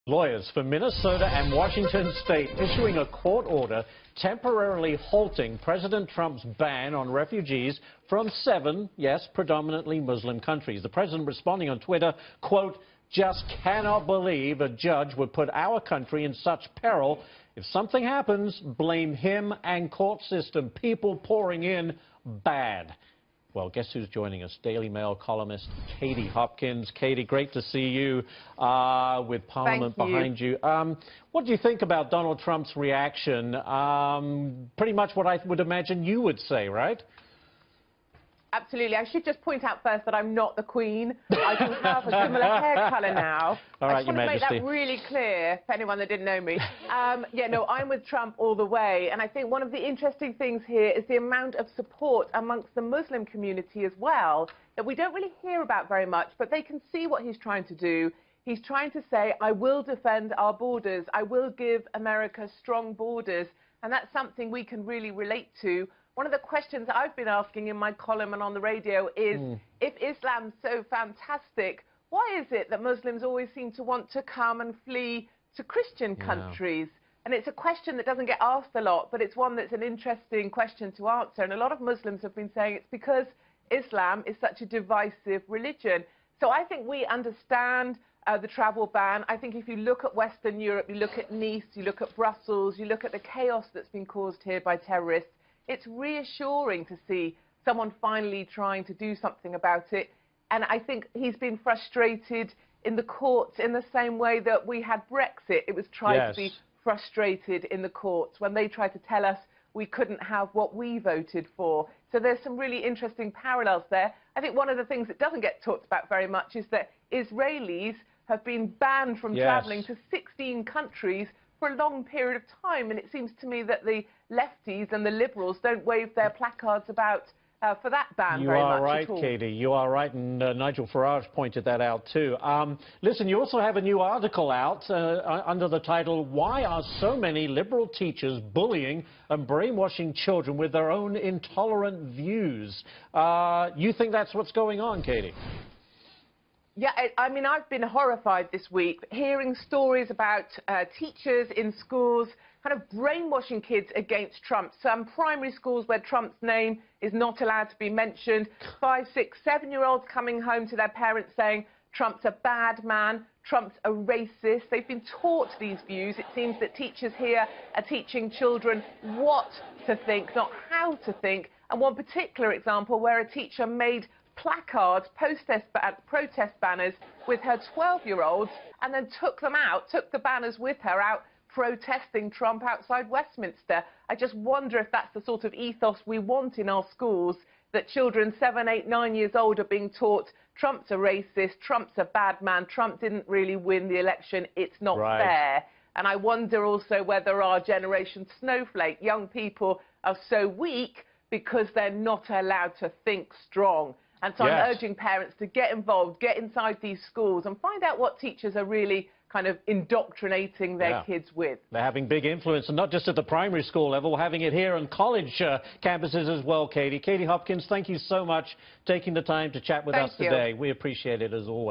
Lawyers for Minnesota and Washington state issuing a court order temporarily halting President Trump's ban on refugees from 7, yes, predominantly Muslim countries. The president responding on Twitter, quote, "Just cannot believe a judge would put our country in such peril. If something happens, blame him and court system. People pouring in, bad." Well, guess who's joining us? Daily Mail columnist Katie Hopkins. Katie, great to see you with Parliament behind you. What do you think about Donald Trump's reaction? Pretty much what I would imagine you would say, right? Absolutely. I should just point out first that I'm not the Queen. I do have a similar hair colour now. All right, I just want to make that really clear for anyone that didn't know me. Yeah, no, I'm with Trump all the way. And I think one of the interesting things here is the amount of support amongst the Muslim community as well that we don't really hear about very much, but they can see what he's trying to do. He's trying to say, I will defend our borders. I will give America strong borders. And that's something we can really relate to. One of the questions I've been asking in my column and on the radio is, if Islam's so fantastic, why is it that Muslims always seem to want to come and flee to Christian countries? And it's a question that doesn't get asked a lot, but it's one that's an interesting question to answer. And a lot of Muslims have been saying it's because Islam is such a divisive religion. So I think we understand the travel ban. I think if you look at Western Europe, you look at Nice, you look at Brussels, you look at the chaos that's been caused here by terrorists, it's reassuring to see someone finally trying to do something about it. And I think he's been frustrated in the courts in the same way that we had Brexit. It was tried to be frustrated in the courts when they tried to tell us we couldn't have what we voted for. So there's some really interesting parallels there. I think one of the things that doesn't get talked about very much is that Israelis have been banned from traveling to 16 countries for a long period of time, and it seems to me that the lefties and the liberals don't wave their placards about for that ban very much at all. You are right, Katie. You are right, and Nigel Farage pointed that out too. Listen, you also have a new article out under the title, "Why Are So Many Liberal Teachers Bullying and Brainwashing Children with Their Own Intolerant Views?" You think that's what's going on, Katie? Yeah, I mean, I've been horrified this week hearing stories about teachers in schools kind of brainwashing kids against Trump. Some primary schools where Trump's name is not allowed to be mentioned. 5-, 6-, 7-year-olds coming home to their parents saying Trump's a bad man, Trump's a racist. They've been taught these views. It seems that teachers here are teaching children what to think, not how to think. And one particular example where a teacher made placards, protest banners with her 12-year-olds and then took them out, took the banners with her out protesting Trump outside Westminster. I just wonder if that's the sort of ethos we want in our schools, that children 7, 8, 9 years old are being taught Trump's a racist, Trump's a bad man, Trump didn't really win the election, it's not fair. And I wonder also whether our generation snowflake, young people, are so weak because they're not allowed to think strong. And so I'm urging parents to get involved, get inside these schools and find out what teachers are really kind of indoctrinating their kids with. They're having big influence, and not just at the primary school level, having it here on college campuses as well, Katie. Katie Hopkins, thank you so much for taking the time to chat with us today. We appreciate it as always.